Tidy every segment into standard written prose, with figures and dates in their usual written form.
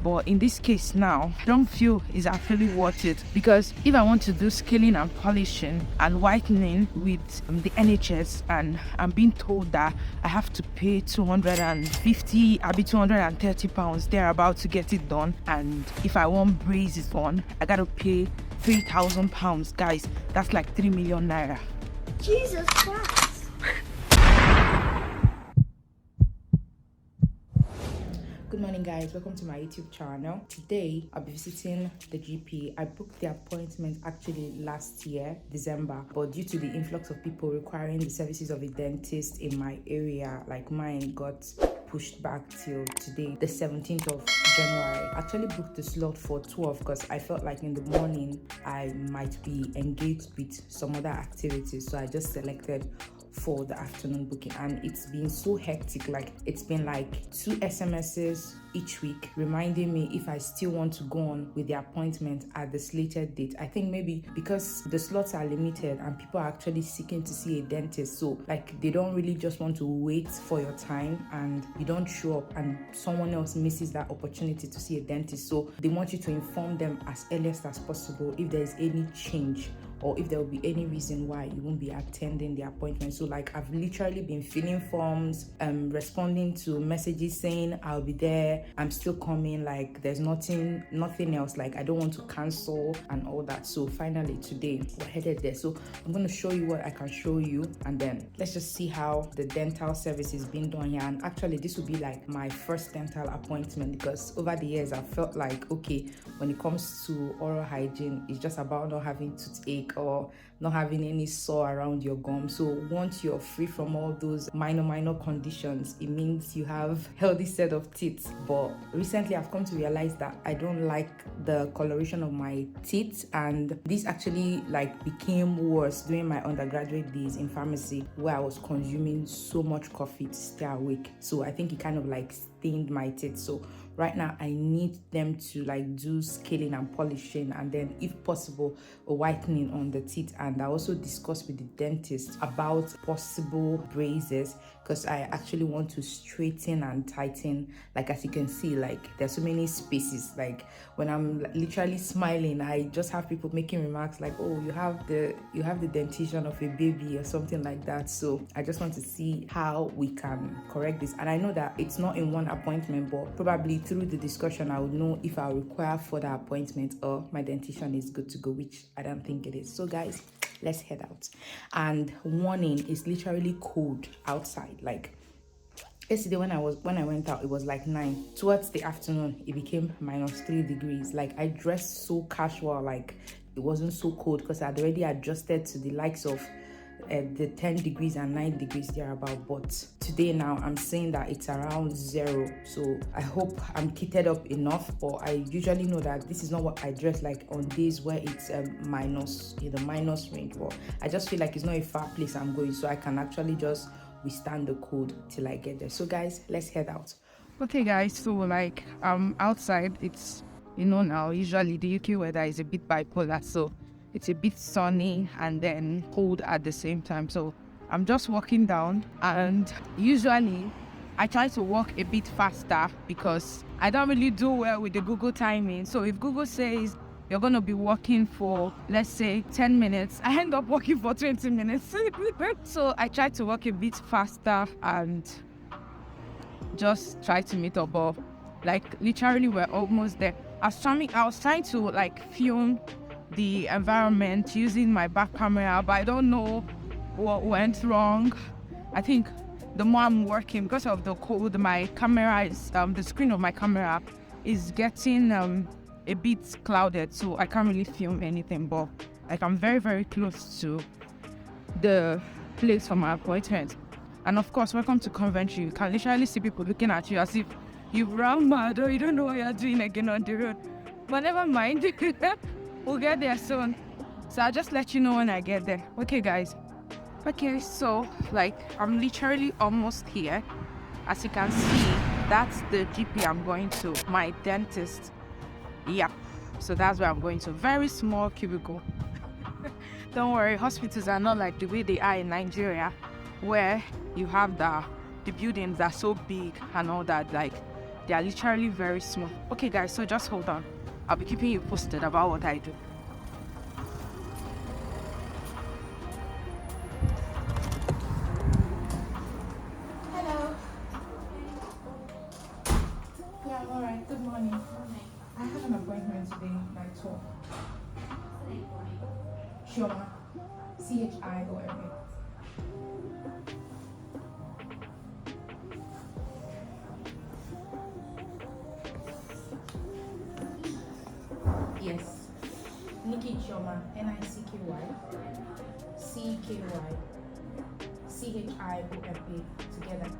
But in this case now, I don't feel it's actually worth it, because if I want to do scaling and polishing and whitening with the NHS, and I'm being told that I have to pay 250, I'll be 230 pounds thereabout to get it done, and if I want braces on, I gotta pay 3,000 pounds. Guys, that's like 3 million naira. Jesus Christ. Good morning, guys. Welcome to my YouTube channel. Today I'll be visiting the GP. I booked the appointment actually last year, December, but due to the influx of people requiring the services of a dentist in my area, like mine got pushed back till today, the 17th of January. I actually booked the slot for 12 because I felt like in the morning I might be engaged with some other activities, so I just selected for the afternoon booking. And it's been so hectic, like it's been like 2 SMSs each week reminding me if I still want to go on with the appointment at the slated date. I think maybe because the slots are limited and people are actually seeking to see a dentist, so like they don't really just want to wait for your time and you don't show up and someone else misses that opportunity to see a dentist, so they want you to inform them as earliest as possible if there is any change or if there will be any reason why you won't be attending the appointment. So like I've literally been filling forms, responding to messages saying I'll be there, I'm still coming, like there's nothing else, like I don't want to cancel and all that. So finally today we're headed there. So I'm going to show you what I can show you, and then let's just see how the dental service is being done here. And actually this will be like my first dental appointment, because over the years I felt like, okay, when it comes to oral hygiene, it's just about not having toothache or not having any sore around your gum. So once you're free from all those minor conditions, it means you have healthy set of teeth. But recently I've come to realize that I don't like the coloration of my teeth, and this actually like became worse during my undergraduate days in pharmacy, where I was consuming so much coffee to stay awake. So I think it kind of like stained my teeth. So right now I need them to like do scaling and polishing, and then if possible a whitening on the teeth. And I also discussed with the dentist about possible braces, because I actually want to straighten and tighten. Like as you can see, like there's so many spaces, like when I'm literally smiling I just have people making remarks like, oh, you have the dentition of a baby or something like that. So I just want to see how we can correct this, and I know that it's not in one appointment, but probably through the discussion I would know if I require further appointment or my dentition is good to go, which I don't think it is. So guys, let's head out. And warning, is literally cold outside. Like yesterday when I went out, it was like 9. Towards the afternoon it became -3 degrees. Like I dressed so casual, like it wasn't so cold because I'd already adjusted to the likes of the 10 degrees and 9 degrees thereabout. But today now I'm saying that it's around 0, so I hope I'm kitted up enough. But I usually know that this is not what I dress like on days where it's minus, in the minus range. But I just feel like it's not a far place I'm going, so I can actually just withstand the cold till I get there. So guys, let's head out. Okay guys, so like outside, it's, you know, now usually the UK weather is a bit bipolar, so it's a bit sunny and then cold at the same time. So I'm just walking down, and usually I try to walk a bit faster because I don't really do well with the Google timing. So if Google says you're going to be walking for, let's say, 10 minutes, I end up walking for 20 minutes. So I try to walk a bit faster and just try to meet up. But like literally we're almost there. I was trying to like film the environment using my back camera, but I don't know what went wrong. I think the more I'm working, because of the cold, my camera is the screen of my camera is getting a bit clouded, so I can't really film anything. But like I'm very close to the place for my appointment. And of course, welcome to Coventry. You can literally see people looking at you as if you've run mad or you don't know what you're doing again on the road. But never mind. We'll get there soon. So I'll just let you know when I get there. Okay guys. Okay, so like I'm literally almost here. As you can see, that's the GP I'm going to, my dentist. Yeah, so that's where I'm going to. Very small cubicle. Don't worry, hospitals are not like the way they are in Nigeria, where you have the buildings are so big and all that. Like They are literally very small. Okay guys, so just hold on. I'll be keeping you posted about what I do. Hello. Yeah, I'm alright. Good morning. I have an appointment today by 12. Chioma. Chioma. Yes. Nikki Chioma. Nicky. Chioma. Together.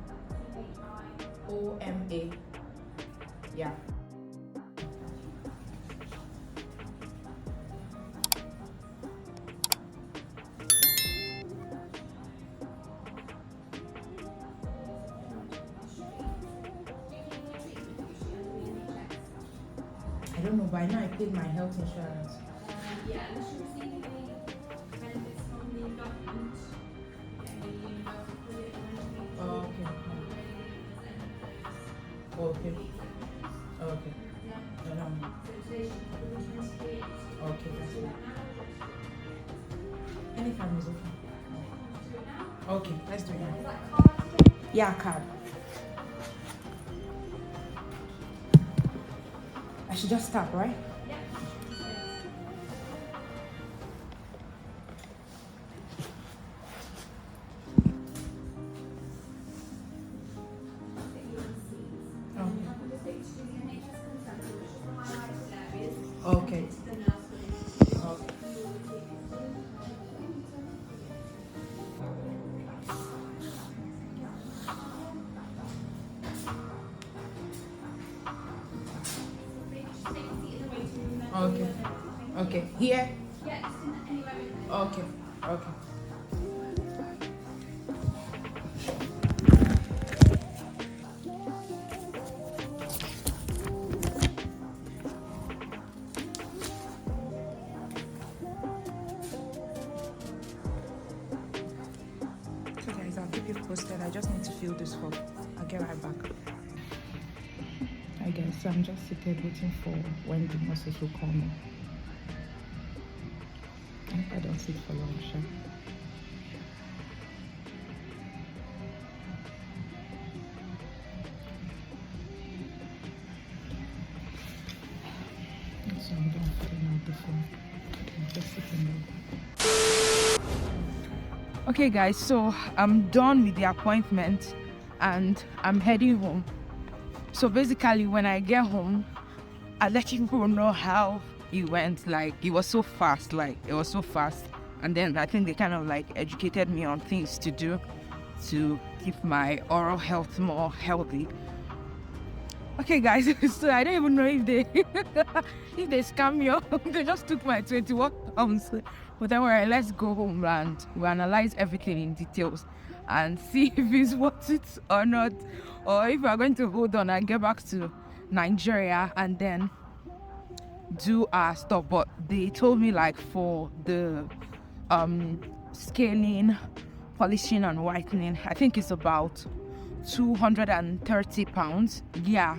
OMA. Yeah. I don't know, by now I paid my health insurance. Yeah, unless you're receiving any benefits from the government, any universal credit or anything. Oh, okay. Okay. No, no. Okay, that's fine. Anytime is okay. Okay, let's do it now. Yeah, card. I should just stop, right? Okay. Okay. Okay. Here? Yes, anywhere. Okay. Okay. So guys, I'll keep you posted. I just need to fill this form. I'll get right back. Hi guys, so I'm just seated waiting for when the nurses will call me. I hope I don't sit for long, sure. So I'm done filling out the form. I'm just sitting there. Okay guys, so I'm done with the appointment and I'm heading home. So basically when I get home, I let you people know how it went. Like it was so fast, and then I think they kind of like educated me on things to do to keep my oral health more healthy. Okay guys, so I don't even know if they if they scam me or they just took my 21 pounds. But don't worry, let's go home and we'll analyze everything in details and see if it's worth it or not, or if we're going to hold on and get back to Nigeria and then do our stuff. But they told me like for the scaling, polishing and whitening, I think it's about 230 pounds. Yeah,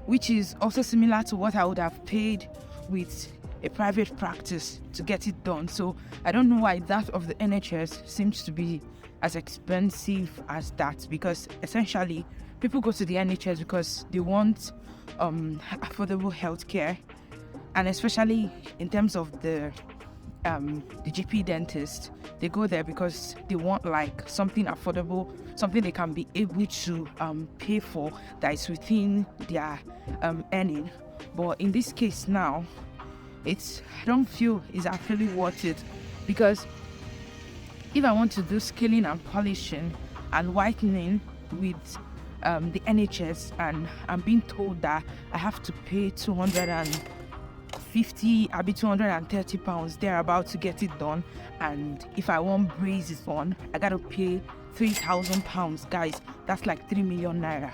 which is also similar to what I would have paid with a private practice to get it done. So I don't know why that of the NHS seems to be as expensive as that, because essentially people go to the NHS because they want affordable healthcare, and especially in terms of the GP dentist, they go there because they want like something affordable, something they can be able to pay for that is within their earning. But in this case now, I don't feel it's actually worth it, because if I want to do scaling and polishing and whitening with the NHS, and I'm being told that I have to pay 250, I'll be 230 pounds thereabout to get it done, and if I want braces on, I gotta pay 3,000 pounds. Guys, that's like 3 million naira.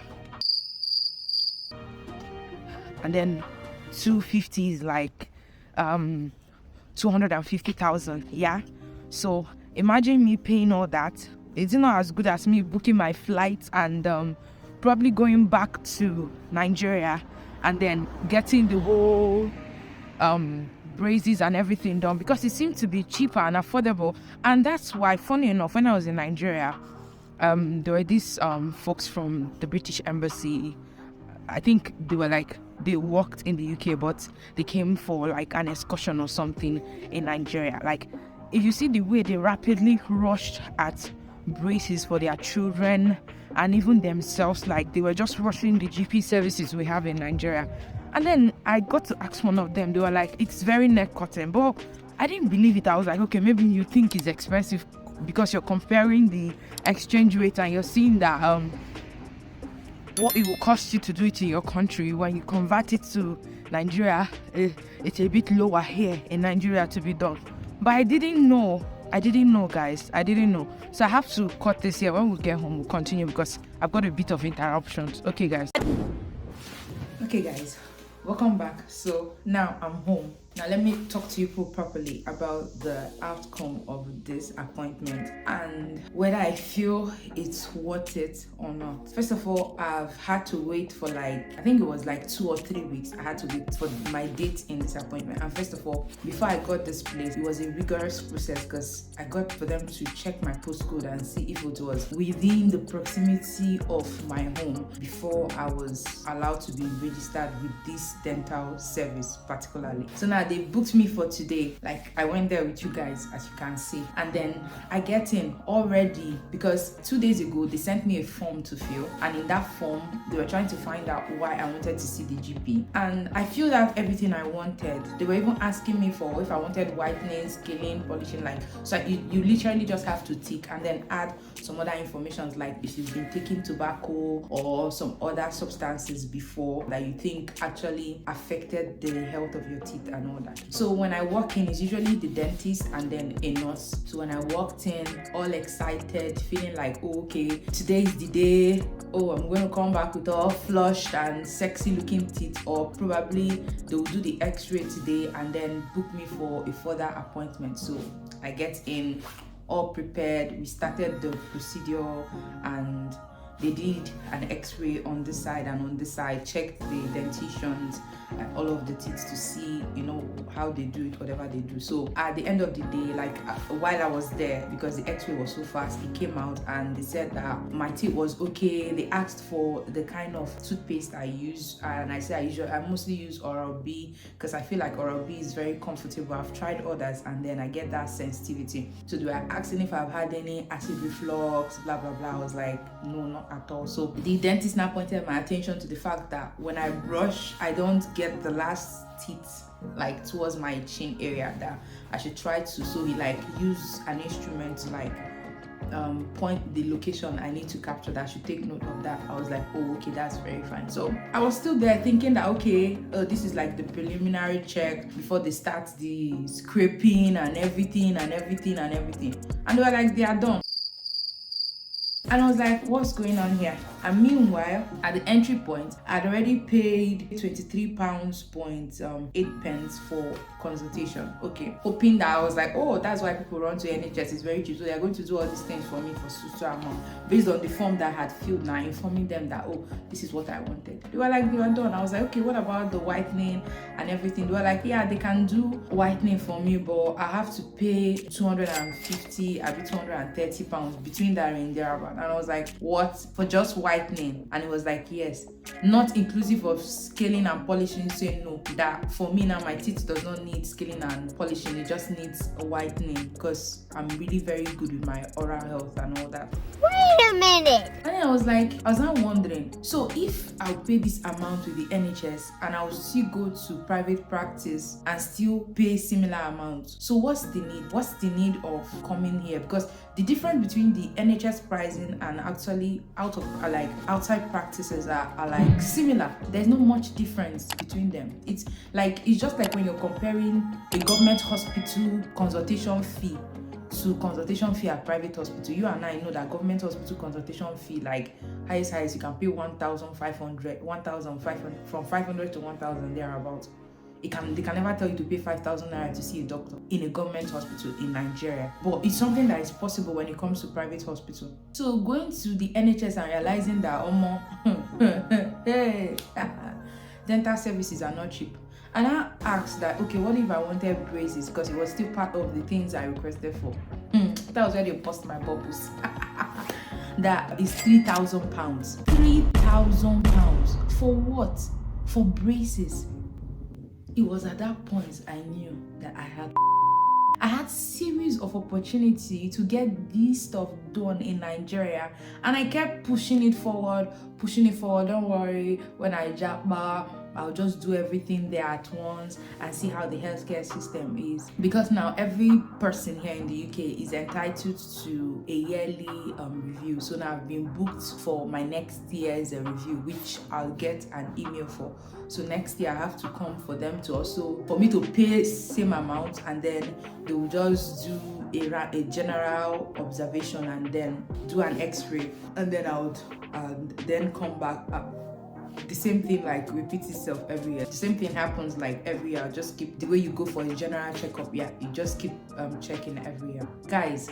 And then 250 is like 250,000. Yeah, so imagine me paying all that. It's not as good as me booking my flights and probably going back to Nigeria and then getting the whole braces and everything done, because it seemed to be cheaper and affordable. And that's why, funny enough, when I was in Nigeria, there were these folks from the British Embassy. I think they worked in the UK, but they came for like an excursion or something in Nigeria. Like, if you see the way they rapidly rushed at braces for their children and even themselves, like they were just rushing the GP services we have in Nigeria. And then I got to ask one of them. They were like, it's very neck cutting, but I didn't believe it. I was like, okay, maybe you think it's expensive because you're comparing the exchange rate and you're seeing that what it will cost you to do it in your country. When you convert it to Nigeria, it's a bit lower here in Nigeria to be done. But I didn't know, guys. I didn't know. So I have to cut this here. When we get home, we'll continue because I've got a bit of interruptions. Okay, guys. Welcome back. So now I'm home. Now let me talk to you people properly about the outcome of this appointment and whether I feel it's worth it or not. First of all, I've had to wait for I think it was 2 or 3 weeks. I had to wait for my date in this appointment. And first of all, before I got this place, it was a rigorous process because I got for them to check my postcode and see if it was within the proximity of my home before I was allowed to be registered with this dental service particularly. So now they booked me for today. I went there with you guys, as you can see, and then I get in already because 2 days ago they sent me a form to fill, and in that form they were trying to find out why I wanted to see the GP, and I filled out everything I wanted. They were even asking me for if I wanted whitening, scaling, polishing, so you literally just have to tick and then add some other information like if you've been taking tobacco or some other substances before that you think actually affected the health of your teeth and all that. So when I walk in, it's usually the dentist and then a nurse. So when I walked in all excited, feeling like, oh, okay, today is the day, oh, I'm going to come back with all flushed and sexy looking teeth, or probably they'll do the x-ray today and then book me for a further appointment. So I get in all prepared. We started the procedure and they did an x-ray on this side and on this side, checked the dentitions and all of the teeth to see, how they do it, whatever they do. So at the end of the day, while I was there, because the x-ray was so fast, it came out and they said that my teeth was okay. They asked for the kind of toothpaste I use, and I said I mostly use Oral-B because I feel like Oral-B is very comfortable. I've tried others and then I get that sensitivity. So they were asking if I've had any acid reflux, blah blah blah. I was like, no, not at all. So the dentist now pointed my attention to the fact that when I brush, I don't get the last teeth towards my chin area, that I should try to, so he use an instrument to point the location I need to capture, that I should take note of that. I was like, oh, okay, that's very fine. So I was still there thinking that, okay, this is the preliminary check before they start the scraping and everything. And they were like, they are done. And I was like, what's going on here? And meanwhile, at the entry point, I'd already paid £23.8 for consultation. Okay. Hoping that I was like, oh, that's why people run to NHS. It's very cheap. So they're going to do all these things for me for so amount. Based on the form that I had filled now, informing them that, oh, this is what I wanted. They were like, they were done. I was like, okay, what about the whitening and everything? They were like, yeah, they can do whitening for me, but I have to pay £250, I'll be £230 between that and there. And I was like, what? For just whitening? And it was like, yes, not inclusive of scaling and polishing. Saying no, that for me now my teeth does not need scaling and polishing, it just needs a whitening because I'm really very good with my oral health and all that. Wait a minute. And then I was now wondering, so if I'll pay this amount with the NHS and I'll still go to private practice and still pay similar amounts, so what's the need of coming here? Because the difference between the NHS pricing and actually outside practices are similar. There's not much difference between them. It's just like when you're comparing a government hospital consultation fee to consultation fee at private hospital. You and I know that government hospital consultation fee, highest you can pay 1,500 from 500 to 1,000 thereabouts. they can never tell you to pay 5,000 naira to see a doctor in a government hospital in Nigeria. But it's something that is possible when it comes to private hospital. So going to the NHS and realizing that hey, dental services are not cheap. And I asked that, okay, what if I wanted braces? Because it was still part of the things I requested for. That was where they bust my bubbles. That is £3,000. £3,000 for what? For braces. It was at that point I knew that I had series of opportunity to get this stuff done in Nigeria, and I kept pushing it forward. Don't worry, when I jump back, I'll just do everything there at once and see how the healthcare system is. Because now every person here in the UK is entitled to a yearly review. So now I've been booked for my next year's review, which I'll get an email for. So next year I have to come for them to also, for me to pay same amount, and then they will just do a general observation and then do an x-ray, and then I would then come back up. The same thing like repeats itself every year. The same thing happens like every year. Just keep the way you go for a general checkup. Yeah, you just keep checking every year. Guys,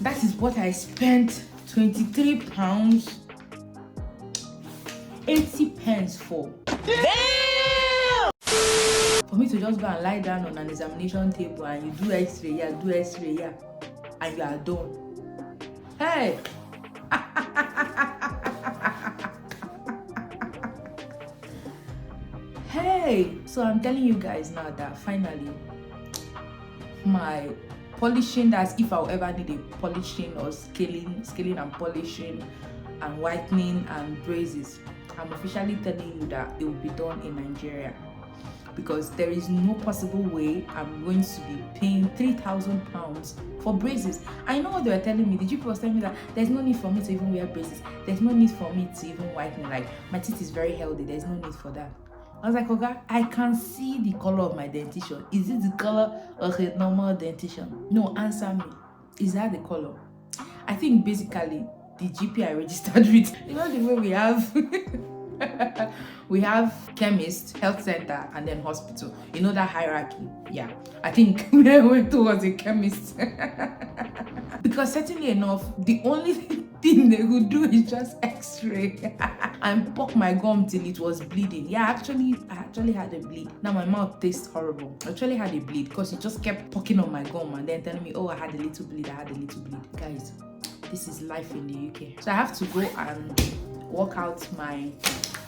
that is what I spent £23 80 for. Damn! For me to just go and lie down on an examination table and you do x-ray, yeah, and you are done. Hey! Hey! So I'm telling you guys now that finally my polishing, that's if I'll ever need a polishing or scaling and polishing and whitening and braces, I'm officially telling you that it will be done in Nigeria, because there is no possible way I'm going to be paying £3,000 for braces. I know what they were telling me. The GP was telling me that there's no need for me to even wear braces. There's no need for me to even whiten. Like, my teeth is very healthy. There's no need for that. I was like, okay, I can see the color of my dentition. Is it the color of a normal dentition? No, answer me. Is that the color? I think basically the GP I registered with, you know the way we have we have chemist, health center, and then hospital. You know that hierarchy? Yeah. I think we went towards a chemist. Because certainly enough, the only thing they could do is just x-ray and poke my gum till it was bleeding. Yeah, I actually had a bleed. Now my mouth tastes horrible. I actually had a bleed because it just kept poking on my gum and then telling me, oh, I had a little bleed. Guys, this is life in the UK. So I have to go and work out my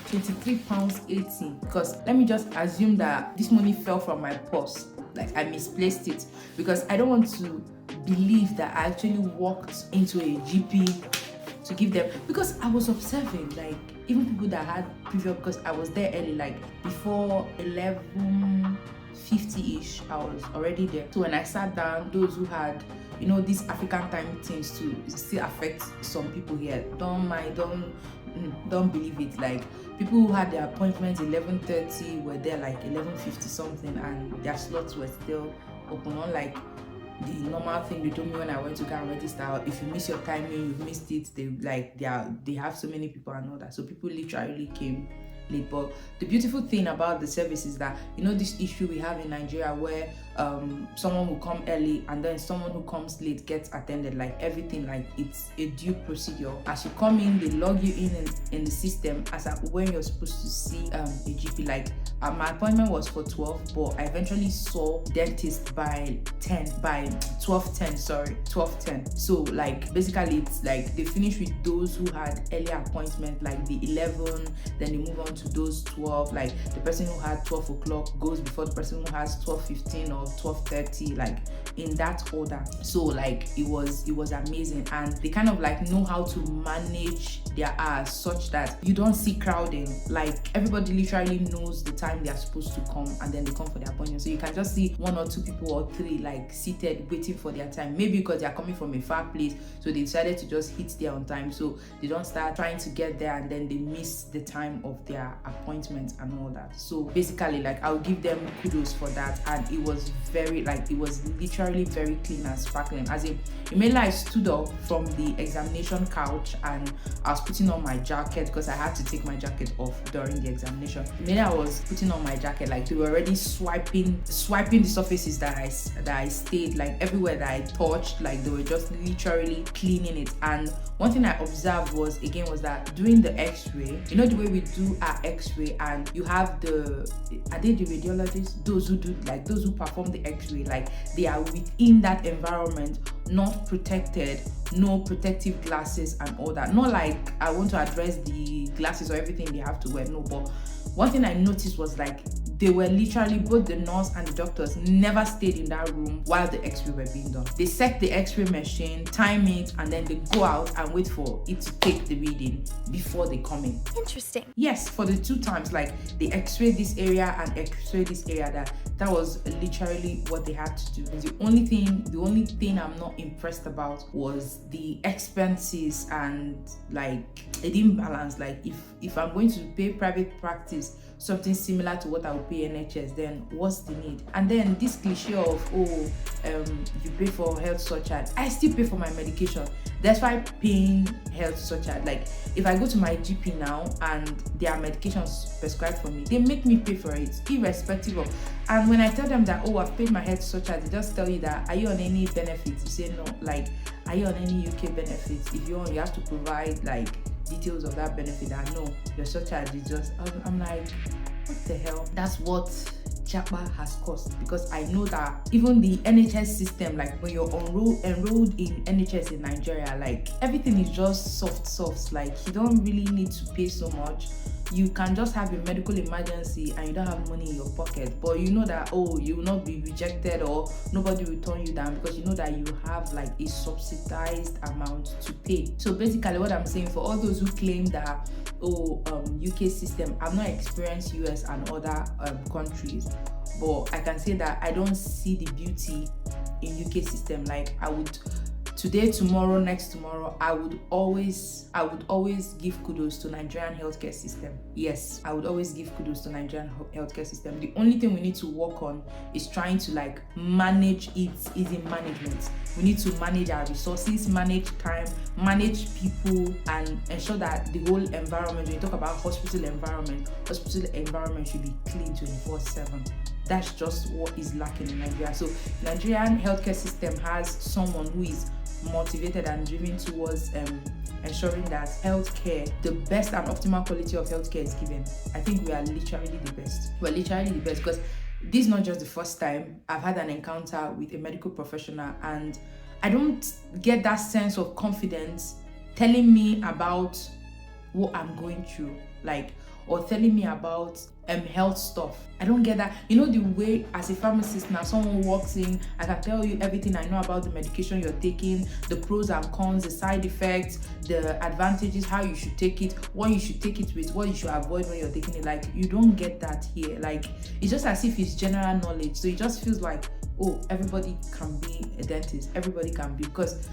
£23.80, because let me just assume that this money fell from my purse, like I misplaced it, because I don't want to believe that I actually walked into a GP to give them, because I was observing like even people that had previous, because I was there early, like before 11:50ish I was already there. So when I sat down, those who had, you know, these African time things to still affect some people here. Don't believe it. Like people who had their appointments 11:30 were there like 11:50 something, and their slots were still open. Unlike the normal thing they told me when I went to go and register, if you miss your timing, you've missed it. They have so many people and all that. So people literally came late. But the beautiful thing about the service is that, you know, this issue we have in Nigeria where someone will come early and then someone who comes late gets attended, like everything, like it's a due procedure. As you come in, they log you in the system as at when you're supposed to see a GP. Like my appointment was for 12, but I eventually saw dentist by 12:10. So like basically it's like they finish with those who had earlier appointment, like the 11, then they move on to those 12. Like the person who had 12 o'clock goes before the person who has 12:15 or 12:30, like in that order. So like it was amazing, and they kind of like know how to manage their hours such that you don't see crowding. Like everybody literally knows the time they are supposed to come, and then they come for their appointment. So you can just see 1 or 2 people or 3 like seated waiting for their time, maybe because they are coming from a far place, so they decided to just hit there on time, so they don't start trying to get there and then they miss the time of their appointment and all that. So basically, like, I'll give them kudos for that, and it was very, like, it was literally very clean and sparkling. As in, immediately I stood up from the examination couch and I was putting on my jacket, because I had to take my jacket off during the examination. Immediately I was putting on my jacket, like, they were already swiping the surfaces that I stayed, like everywhere that I touched, like they were just literally cleaning it. And one thing I observed was that during the x-ray, you know the way we do our x-ray, and you have are they the radiologists, those who perform the x-ray, like they are within that environment, not protected, no protective glasses and all that. Not like I want to address the glasses or everything they have to wear, no, but one thing I noticed was like they were literally, both the nurse and the doctors never stayed in that room while the x-ray were being done. They set the x-ray machine, time it, and then they go out and wait for it to take the reading before they come in. Interesting. Yes, for the 2 times, like they x-ray this area and x-ray this area, that was literally what they had to do. The only thing I'm not impressed about was the expenses, and like it didn't balance. Like if I'm going to pay private practice something similar to what I would pay NHS, then what's the need? And then this cliche of you pay for health surcharge, I still pay for my medication. That's why paying health surcharge, like if I go to my GP now and there are medications prescribed for me, they make me pay for it irrespective of. And when I tell them that I've paid my health surcharge, they just tell you that, are you on any benefits? You say no. Like, are you on any UK benefits? If you're on, you have to provide like details of that benefit. I know your surcharge is just, I'm like, what the hell? That's what Japa has cost, because I know that even the NHS system, like when you're enrolled in NHS in Nigeria, like everything is just soft, like you don't really need to pay so much. You can just have a medical emergency and you don't have money in your pocket, but you know that you will not be rejected or nobody will turn you down, because you know that you have like a subsidized amount to pay. So basically what I'm saying, for all those who claim that UK system, I've not experienced US and other countries, but I can say that I don't see the beauty in UK system. Like I would today, tomorrow, next tomorrow, I would always give kudos to Nigerian healthcare system. Yes, I would always give kudos to Nigerian healthcare system. The only thing we need to work on is trying to like manage it, is in management. We need to manage our resources, manage time, manage people, and ensure that the whole environment, when you talk about hospital environment should be clean 24/7. That's just what is lacking in Nigeria. So Nigerian healthcare system has someone who is motivated and driven towards ensuring that healthcare, the best and optimal quality of healthcare is given. I think we are literally the best. We're literally the best, because this is not just the first time I've had an encounter with a medical professional, and I don't get that sense of confidence telling me about what I'm going through, like, or telling me about health stuff. I don't get that. You know, the way as a pharmacist now, someone walks in, I can tell you everything I know about the medication you're taking, the pros and cons, the side effects, the advantages, how you should take it, what you should take it with, what you should avoid when you're taking it. Like, you don't get that here. Like, it's just as if it's general knowledge. So it just feels like, everybody can be a dentist, everybody can be, because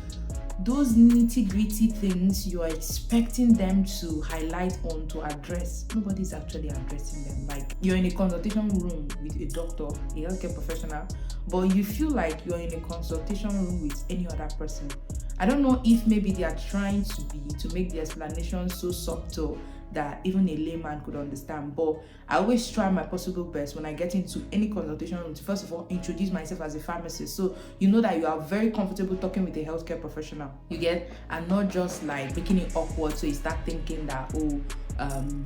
those nitty-gritty things you're expecting them to highlight on, to address, nobody's actually addressing them. Like, you're in a consultation room with a doctor, a healthcare professional, but you feel like you're in a consultation room with any other person. I don't know if maybe they are trying to make the explanation so subtle that even a layman could understand, but I always try my possible best when I get into any consultation room to, first of all, introduce myself as a pharmacist, so you know that you are very comfortable talking with a healthcare professional, you get, and not just like making it awkward, so you start thinking that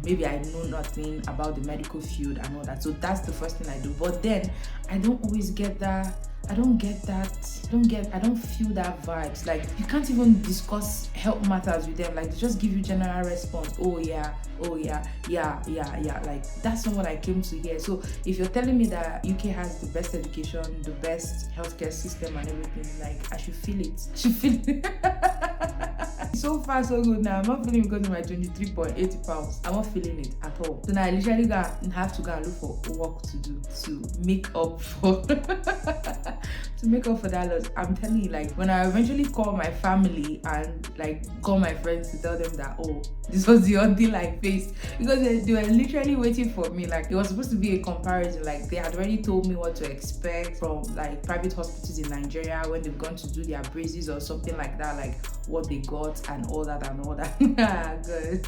maybe I know nothing about the medical field and all that. So that's the first thing I do, but then I don't always get that. I don't feel that vibes. Like, you can't even discuss health matters with them. Like, they just give you general response. Yeah. Like, that's not what I came to hear. So if you're telling me that UK has the best education, the best healthcare system and everything, like, I should feel it. So far so good now. I'm not feeling because of my 23.80 pounds. I'm not feeling it at all. So now I literally have to go and look for work to do to make up for that loss. I'm telling you, like, when I eventually call my family and like call my friends to tell them that, oh, this was the ordeal I faced, because they were literally waiting for me. Like, it was supposed to be a comparison. Like, they had already told me what to expect from like private hospitals in Nigeria when they've gone to do their braces or something like that, like what they got and all that. Good.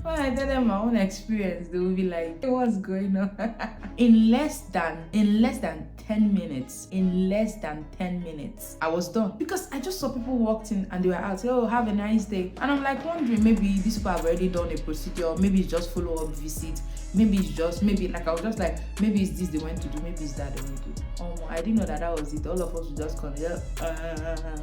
When I tell them my own experience, they will be like, hey, what's going on? in less than 10 minutes, I was done, because I just saw people walked in and they were out, say, oh, have a nice day. And I'm like wondering, maybe these people have already done a procedure, maybe it's just follow-up visit, maybe like I was just like, maybe it's this they went to do, maybe it's that they went to do. I didn't know that was it. All of us would just come here.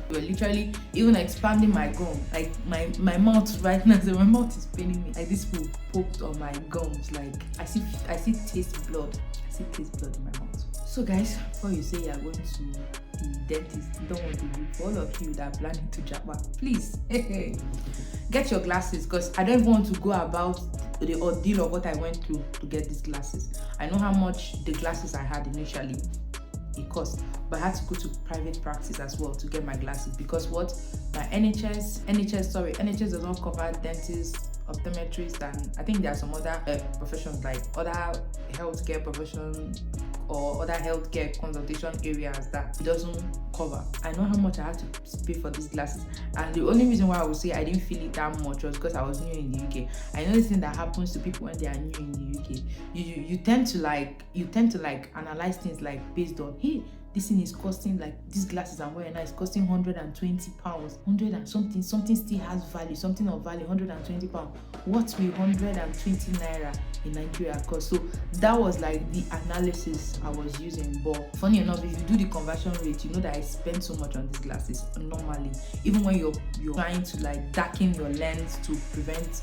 We were literally even expanding my gum, like my mouth right now. So my mouth is paining me. Like this food poked on my gums. Like I see taste blood. I see taste blood in my mouth. So guys, before you say you are going to the dentist, don't want to do. For all of you that are planning to Japan, please get your glasses, because I don't even want to go about the ordeal of what I went through to get these glasses. I know how much the glasses I had initially it cost, but I had to go to private practice as well to get my glasses, because what my NHS does not cover dentists, optometrists, and I think there are some other professions, like other healthcare professions or other healthcare consultation areas that it doesn't cover. I know how much I had to pay for these glasses, and the only reason why I would say I didn't feel it that much was because I was new in the UK. I know this thing that happens to people when they are new in the UK. You tend to like analyze things like based on, hey, this thing is costing, like these glasses I'm wearing now is costing 120 pounds, 100 and something still has value, something of value, 120 pounds. What will 120 naira in Nigeria cost? So that was like the analysis I was using. But funny enough, if you do the conversion rate, you know that I spend so much on these glasses normally. Even when you're trying to like darken your lens to prevent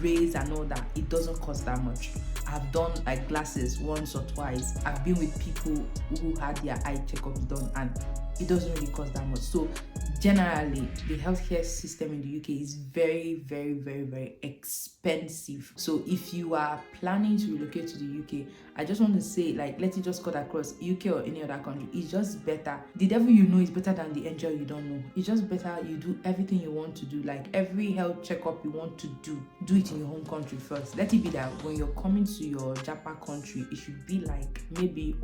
rays and all that, it doesn't cost that much. I've done like glasses once or twice. I've been with people who had their eye checkups done, and it doesn't really cost that much. So generally, the healthcare system in the UK is very, very, very, very expensive. So if you are planning to relocate to the UK, I just want to say, like, let it just cut across UK or any other country. It's just better. The devil you know is better than the angel you don't know. It's just better you do everything you want to do. Like every health checkup you want to do it in your home country first. Let it be that when you're coming to your Japan country, it should be like maybe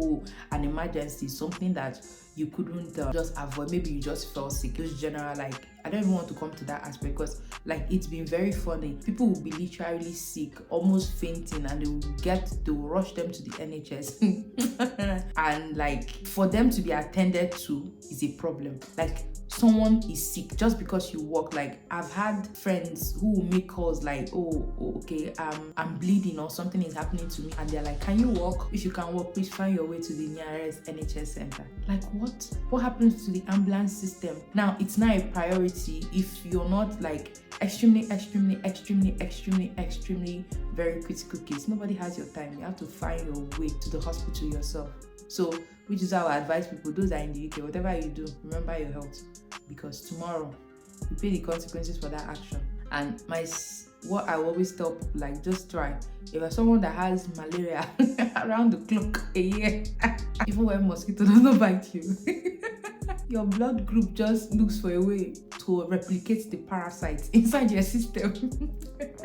an emergency, something that you couldn't just avoid. Maybe you just fell sick. Those general, like, I don't even want to come to that aspect, because like it's been very funny. People will be literally sick, almost fainting, and they will rush them to the NHS and like for them to be attended to is a problem. Like someone is sick just because you walk. Like I've had friends who will make calls like, okay, I'm bleeding or something is happening to me, and they're like, can you walk? If you can walk, please find your way to the nearest NHS center. Like what happens to the ambulance system? Now it's not a priority if you're not like extremely very critical case. Nobody has your time. You have to find your way to the hospital yourself. So which is how I advise people, those are in the UK, whatever you do, remember your health, because tomorrow you pay the consequences for that action. And what I always tell people, like, just try. If you're someone that has malaria around the clock a year, even when mosquito does not bite you, your blood group just looks for a way to replicate the parasites inside your system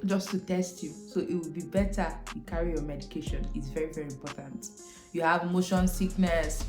just to test you. So it would be better you carry your medication. It's very, very important. You have motion sickness,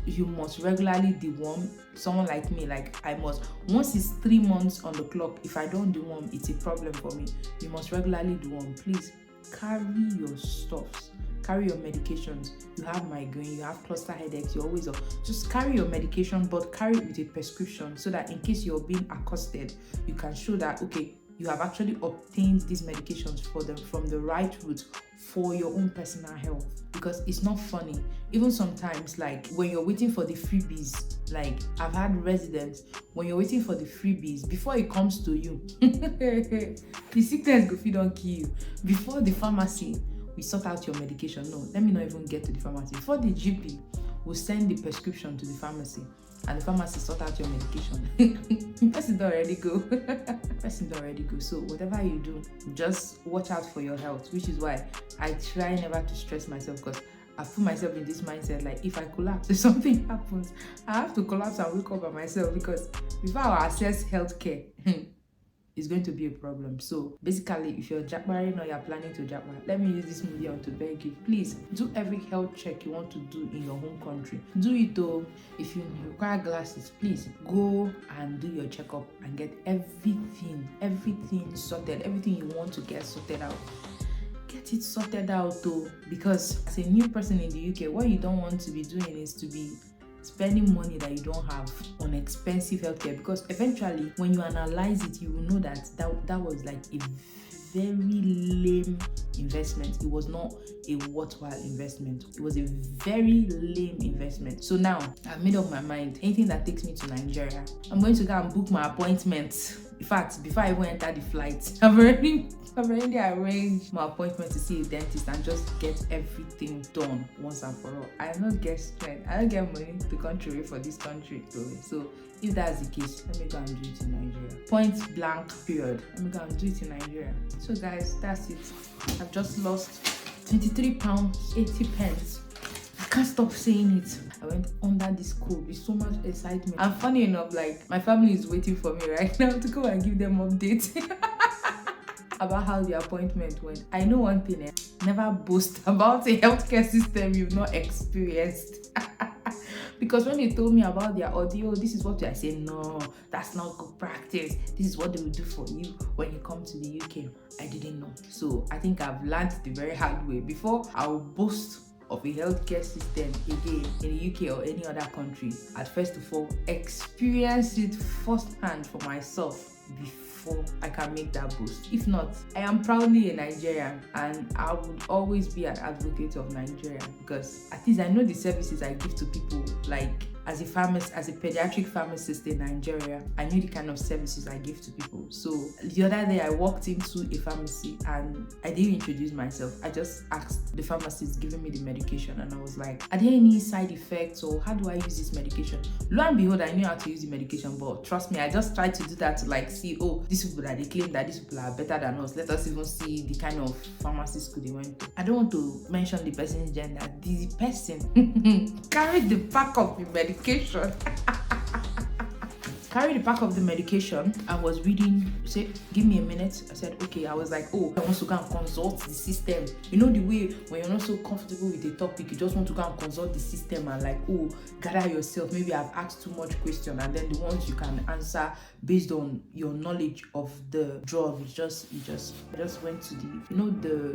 you must regularly deworm. Someone like me, like I must, once it's 3 months on the clock, if I don't deworm, it's a problem for me. You must regularly deworm. Please carry your stuffs, carry your medications. You have migraine, you have cluster headaches, you're always off. Just carry your medication, but carry it with a prescription, so that in case you're being accosted, you can show that, okay, you have actually obtained these medications from the right route for your own personal health. Because it's not funny, even sometimes, like when you're waiting for the freebies, like I've had residents, when you're waiting for the freebies, before it comes to you, the sickness go fit don't kill you. Before the pharmacy we sort out your medication, no, let me not even get to the pharmacy. Before the GP will send the prescription to the pharmacy, and the pharmacy sort out your medication. Person don't already go. Person don't already go. So whatever you do, just watch out for your health, which is why I try never to stress myself, because I put myself in this mindset, like if I collapse, if something happens, I have to collapse and wake up by myself, because before I access healthcare, it's going to be a problem. So basically, if you're jackbarring or you're planning to jackbar, let me use this medium to beg you, please do every health check you want to do in your home country. Do it though. If you require glasses, please go and do your checkup and get everything sorted, everything you want to get sorted out. Get it sorted out though, because as a new person in the UK, what you don't want to be doing is to be spending money that you don't have on expensive healthcare, because eventually when you analyze it, you will know that that was like a very lame investment. It was not a worthwhile investment. It was a very lame investment. So now I've made up my mind. Anything that takes me to Nigeria, I'm going to go and book my appointment. In fact, before I even enter the flight, I've already arranged my appointment to see a dentist and just get everything done once and for all. I don't get strength. I don't get money to contribute for this country. So if that's the case, let me go and do it in Nigeria. Point blank period. Let me go and do it in Nigeria. So guys, that's it. I've just lost £23.80. I can't stop saying it. I went under this cold with so much excitement. And funny enough, like my family is waiting for me right now to go and give them updates about how the appointment went. I know one thing, never boast about a healthcare system you've not experienced. Because when they told me about their audio, this is what I say, no, that's not good practice. This is what they will do for you when you come to the UK. I didn't know. So I think I've learned the very hard way. Before I will boast of a healthcare system again in the UK or any other country, I'd first of all experience it firsthand for myself before I can make that boast. If not, I am proudly a Nigerian, and I would always be an advocate of Nigeria, because at least I know the services I give to people. Like as a pharmacist, as a pediatric pharmacist in Nigeria, I knew the kind of services I give to people. So the other day I walked into a pharmacy and I didn't introduce myself. I just asked the pharmacist giving me the medication, and I was like, are there any side effects, or how do I use this medication? Lo and behold, I knew how to use the medication, but trust me, I just tried to do that to like see, oh, these people that they claim that these people are better than us, let us even see the kind of pharmacy school they went to. I don't want to mention the person's gender. The person carried the pack of the medication. Carried the pack of the medication and was reading. Say, give me a minute. I said, okay. I was like, oh, I want to go and consult the system. You know the way when you're not so comfortable with a topic, you just want to go and consult the system and like, oh, gather yourself. Maybe I've asked too much question, and then the ones you can answer based on your knowledge of the drug, you just went to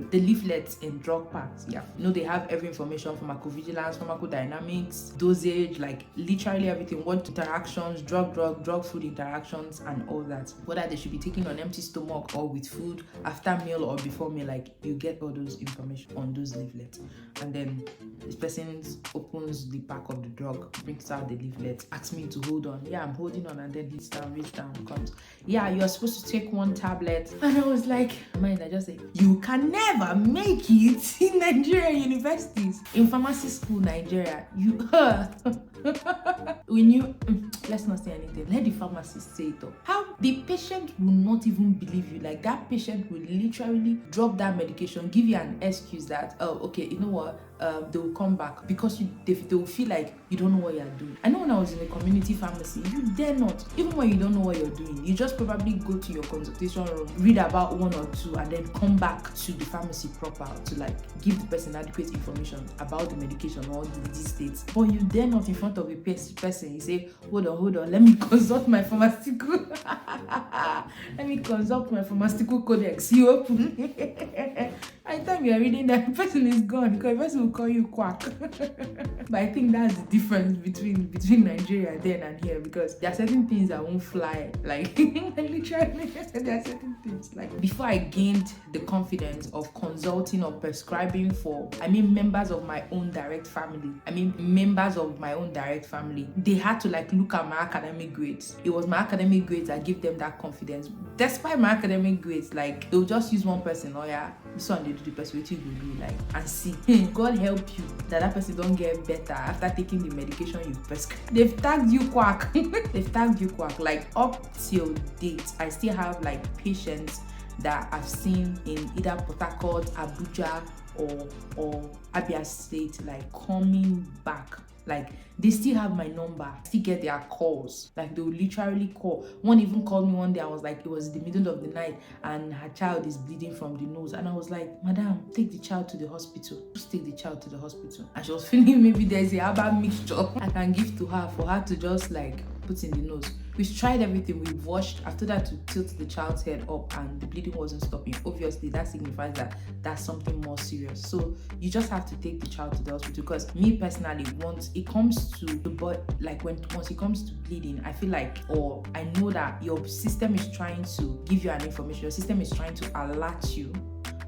the leaflets in drug packs. Yeah, they have every information: pharmacovigilance, pharmacodynamics, dosage, like literally everything. What interactions, drug food interactions, and all that. Whether they should be taken on empty stomach or with food, after meal or before meal, like you get all those information on those leaflets. And then this person opens the pack of the drug, brings out the leaflet, asks me to hold on. Yeah, I'm holding on, and then hits down, reach down, comes. Yeah, you're supposed to take one tablet. And I was like, mind, I just say, you can never make it in Nigerian universities. In pharmacy school, Nigeria, when you let's not say anything, let the pharmacist say it up. How the patient will not even believe you. Like that patient will literally drop that medication, give you an excuse that, oh, okay, you know what, they will come back, because they will feel like you don't know what you're doing. I know when I was in a community pharmacy, you dare not, even when you don't know what you're doing, you just probably go to your consultation room, read about one or two, and then come back to the pharmacy proper to like give the person adequate information about the medication or the disease states. But you dare not in front of a person, you say, hold on, let me consult my pharmaceutical codex. You open by the time you are reading that, the person is gone, because the person will call you quack. But I think that's the difference between Nigeria then and here, because there are certain things that won't fly. Like literally, there are certain things. Like before I gained the confidence of consulting or prescribing for, members of my own direct family. They had to like look at my academic grades. It was my academic grades that give them that confidence. Despite my academic grades, like they'll just use one person. Oh yeah, this one they do do the person, what you go do, like, and see. God help you that person don't get better after taking the medication you've prescribed. They've tagged you quack. They've tagged you quack. Like, up till date, I still have like patients that I've seen in either Port Harcourt, Abuja, or Abia State, like, coming back. Like, they still have my number, still get their calls. Like, they will literally call. One even called me one day. I was like, it was the middle of the night and her child is bleeding from the nose, and I was like, madam, take the child to the hospital. Just take the child to the hospital. And she was feeling maybe there's a herbal mixture I can give to her for her to just like put in the nose. We've tried everything. We've washed. After that, to tilt the child's head up and the bleeding wasn't stopping. Obviously, that signifies that that's something more serious. So you just have to take the child to the hospital. Because me personally, once it comes to the body, like once it comes to bleeding, I feel like, or I know that your system is trying to give you an information. Your system is trying to alert you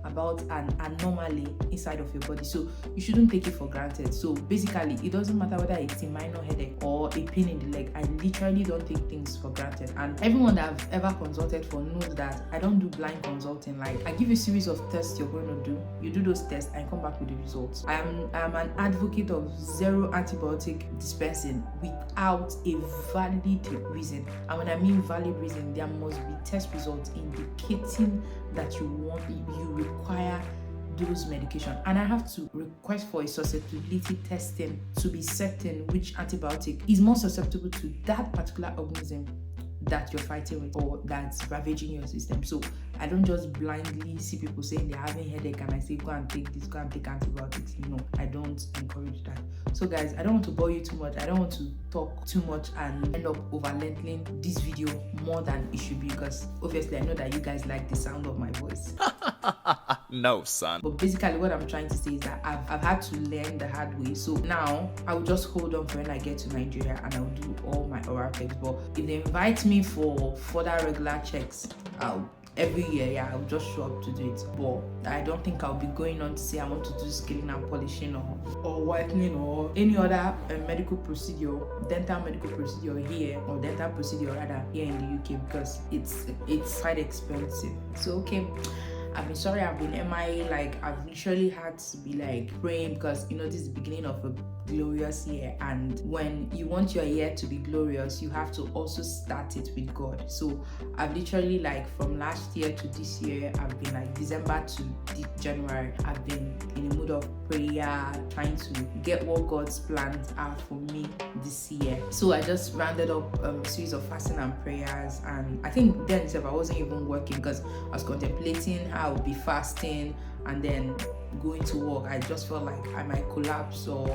about an anomaly inside of your body, so you shouldn't take it for granted. So basically, it doesn't matter whether it's a minor headache or a pain in the leg. I literally don't take things for granted, and everyone that I've ever consulted for knows that I don't do blind consulting. Like, I give you a series of tests you're going to do, you do those tests and come back with the results. I am an advocate of zero antibiotic dispensing without a valid reason, and when I mean valid reason, there must be test results indicating that you require those medication, and I have to request for a susceptibility testing to be certain which antibiotic is more susceptible to that particular organism that you're fighting with or that's ravaging your system. So I don't just blindly see people saying they're having headache and I say go and take this, go and take antibiotics. No, I don't encourage that. So guys, I don't want to bore you too much. I don't want to talk too much and end up over-lengthening this video more than it should be, because obviously I know that you guys like the sound of my voice. No, son. But basically what I'm trying to say is that I've had to learn the hard way. So now I will just hold on for when I get to Nigeria and I'll do all my oral checks. But if they invite me for further regular checks, every year, I'll just show up to do it. But I don't think I'll be going on to say I want to do scaling and polishing or whitening or any other medical procedure, dental medical procedure here, or dental procedure rather here in the UK, because it's quite expensive. So okay, I've been sorry I've been MIA. Like, I've literally had to be like praying, because you know this is the beginning of a glorious year, and when you want your year to be glorious, you have to also start it with God. So I've literally, like, from last year to this year, I've been like December to January, I've been in a mood of prayer, trying to get what God's plans are for me this year. So I just rounded up a series of fasting and prayers, and I think then I wasn't even working because I was contemplating how I would be fasting and then going to work. I just felt like I might collapse or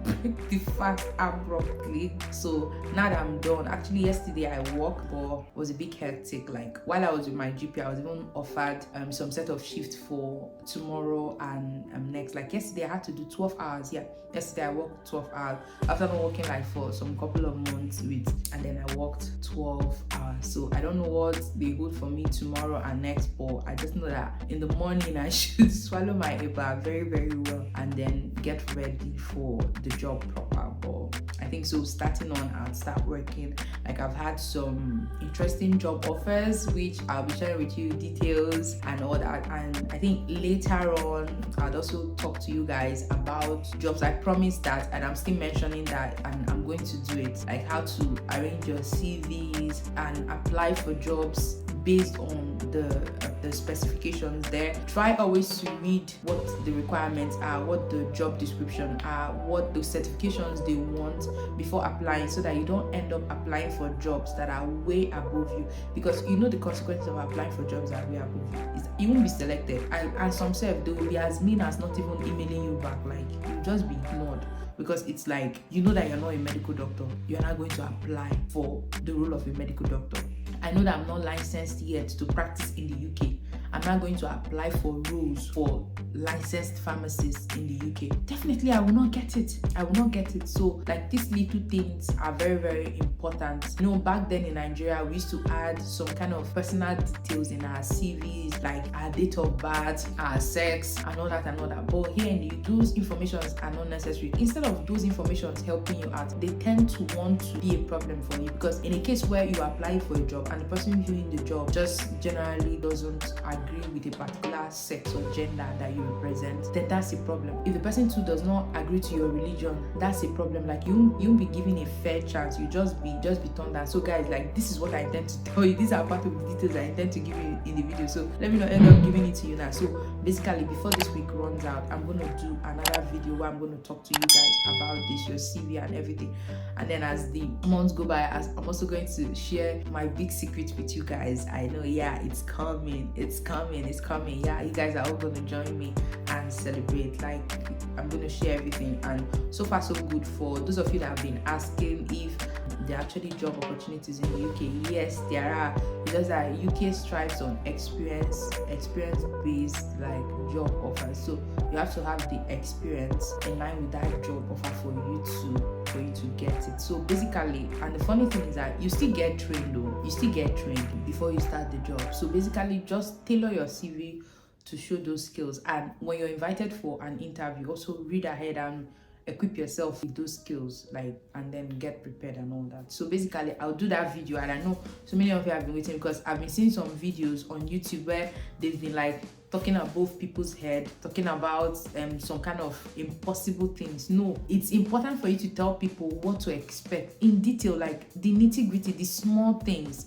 break the fast abruptly. So now that I'm done, actually yesterday I worked, but it was a bit hectic. Like, while I was with my GP, I was even offered some set of shift for tomorrow and next. Like yesterday I had to do 12 hours. Yeah, yesterday I worked 12 hours after not working like for some couple of months and then I worked 12 hours. So I don't know what they hold for me tomorrow and next, but I just know that in the morning I should swallow my EBA very, very well and then get ready for the job proper. But I think so starting on, I'll start working. Like, I've had some interesting job offers which I'll be sharing with you details and all that, and I think later on I'll also talk to you guys about jobs. I promised that, and I'm still mentioning that, and I'm going to do it, like how to arrange your CVs and apply for jobs based on the specifications there. Try always to read what the requirements are, what the job description are, what the certifications they want before applying, so that you don't end up applying for jobs that are way above you, because you know the consequences of applying for jobs that are way above you is you won't be selected, and some self they will be as mean as not even emailing you back. Like, you'll just be ignored, because it's like, you know that you're not a medical doctor, you're not going to apply for the role of a medical doctor. I know that I'm not licensed yet to practice in the UK. I'm not going to apply for roles for licensed pharmacists in the UK. Definitely, I will not get it. So, like, these little things are very, very important. You know, back then in Nigeria, we used to add some kind of personal details in our CVs like our date of birth, our sex, and all that and all that. But here in those informations are not necessary. Instead of those informations helping you out, they tend to want to be a problem for you, because in a case where you apply for a job and the person viewing the job just generally doesn't agree with a particular sex or gender that you represent, then that's a problem. If the person too does not agree to your religion, that's a problem. Like you won't be given a fair chance. You just be turned down. So guys, like, this is what I intend to tell you. These are part of the details I intend to give you in the video, so let me not end up giving it to you now. So basically, before this week runs out, I'm going to do another video where I'm going to talk to you guys about this, your CV and everything. And then as the months go by, I'm also going to share my big secret with you guys. I know, yeah, it's coming. Yeah, you guys are all going to join me and celebrate. Like, I'm going to share everything. And so far so good. For those of you that have been asking if there are actually job opportunities in the UK, yes, there are. Because UK strives on experience-based like job offers. So you have to have the experience in line with that job offer for you to get it. So basically, and the funny thing is that you still get trained though. You still get trained before you start the job. So basically, just tailor your CV to show those skills. And when you're invited for an interview, also read ahead and equip yourself with those skills, like, and then get prepared and all that. So basically, I'll do that video, and I know so many of you have been waiting, because I've been seeing some videos on YouTube where they've been like talking above people's head, talking about some kind of impossible things. No, it's important for you to tell people what to expect in detail, like the nitty-gritty, the small things.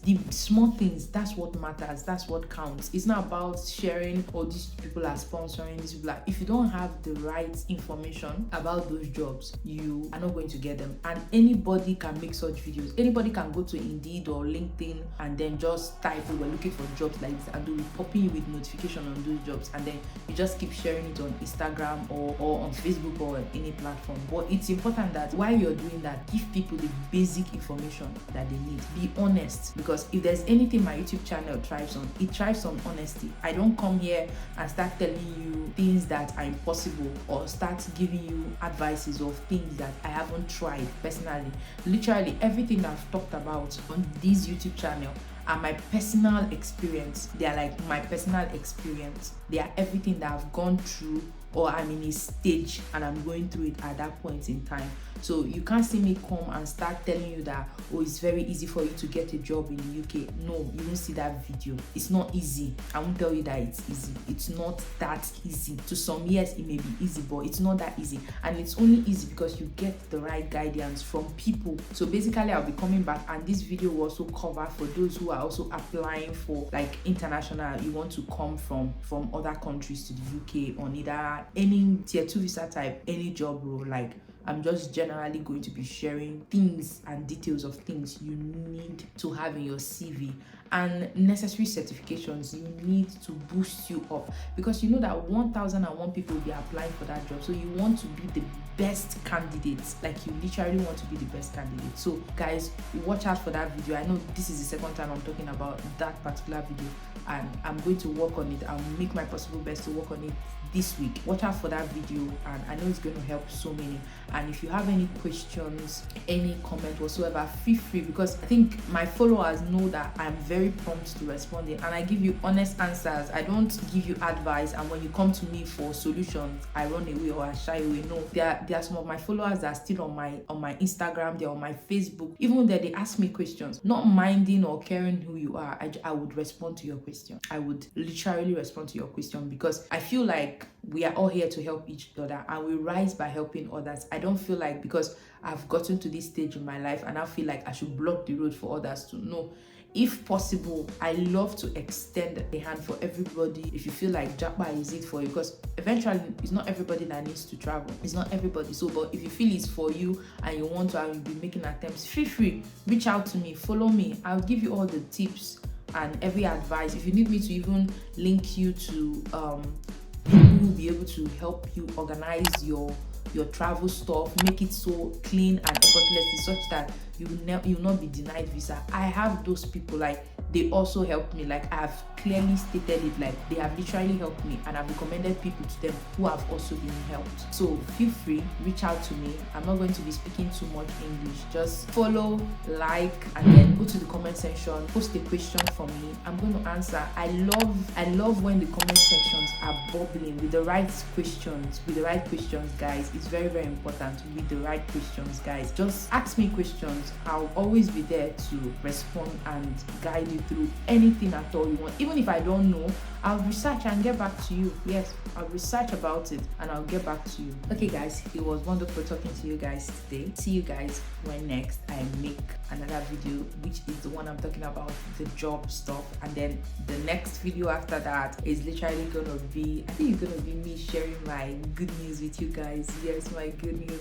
That's what matters, that's what counts. It's not about sharing, oh, these people are sponsoring, these people are. If you don't have the right information about those jobs, you are not going to get them. And anybody can make such videos. Anybody can go to Indeed or LinkedIn and then just type, oh, we're looking for jobs like this, and they'll be popping you with notification on those jobs, and then you just keep sharing it on Instagram or on Facebook or any platform. But it's important that while you're doing that, give people the basic information that they need. Be honest, because if there's anything my YouTube channel thrives on, it thrives on honesty. I don't come here and start telling you things that are impossible or start giving you advices of things that I haven't tried personally. Literally everything I've talked about on this YouTube channel are my personal experience. They are like my personal experience. They are everything that I've gone through, or I'm in a stage and I'm going through it at that point in time. So you can't see me come and start telling you that, oh, it's very easy for you to get a job in the UK. No, you won't see that video. It's not easy. I won't tell you that it's easy. It's not that easy. To some, yes, it may be easy, but it's not that easy. And it's only easy because you get the right guidance from people. So basically, I'll be coming back, and this video will also cover for those who are also applying for like international. You want to come from other countries to the UK on either any tier 2 visa type, any job role. Like, I'm just generally going to be sharing things and details of things you need to have in your CV and necessary certifications you need to boost you up, because you know that 1001 people will be applying for that job. So you want to be the best candidate. Like, you literally want to be the best candidate. So guys, watch out for that video. I know this is the second time I'm talking about that particular video, and I'm going to work on it. I'll make my possible best to work on it this week. Watch out for that video, and I know it's going to help so many. And if you have any questions, any comment whatsoever, feel free, because I think my followers know that I'm very prompt to responding, and I give you honest answers. I don't give you advice, and when you come to me for solutions, I run away or I shy away. No, there are some of my followers that are still on my Instagram, they're on my Facebook. Even there, they ask me questions, not minding or caring who you are. I would respond to your question. I would literally respond to your question, because I feel like we are all here to help each other, and we rise by helping others. I don't feel like because I've gotten to this stage in my life and I feel like I should block the road for others to know. If possible, I love to extend a hand for everybody. If you feel like Japa is it for you, because eventually it's not everybody that needs to travel. It's not everybody. So, but if you feel it's for you and you want to, and you'll be making attempts, feel free, reach out to me, follow me. I'll give you all the tips and every advice. If you need me to even link you to people who will be able to help you organize your travel stuff, make it so clean and effortlessly, such that you will not be denied visa. I have those people. Like, they also helped me. Like, I have clearly stated it, like they have literally helped me, and I've recommended people to them who have also been helped. So feel free, reach out to me. I'm not going to be speaking too much English. Just follow, like, and then go to the comment section, post a question for me. I'm going to answer. I love when the comment sections are bubbling with the right questions, guys. It's very, very important with the right questions, guys. Just ask me questions. I'll always be there to respond and guide you through anything at all you want. Even if I don't know, I'll research and get back to you. Yes, I'll research about it and I'll get back to you. Okay guys, it was wonderful talking to you guys today. See you guys when next I make another video, which is the one I'm talking about, the job stuff. And then the next video after that is literally gonna be, I think it's gonna be me sharing my good news with you guys. Yes, my good news.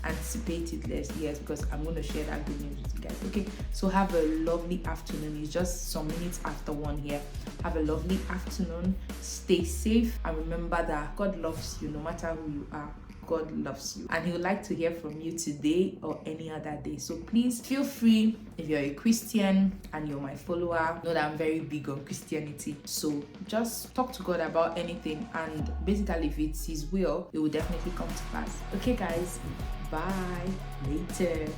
Anticipate it less. Yes, because I'm gonna share that good news with you guys. Okay, so have a lovely afternoon. It's just some minutes after 1 here. Have a lovely afternoon. Stay safe, and remember that God loves you no matter who you are. God loves you, and He would like to hear from you today or any other day. So please feel free. If you're a Christian and you're my follower, know that I'm very big on Christianity. So just talk to God about anything, and basically if it's His will, it will definitely come to pass. Okay guys, bye later.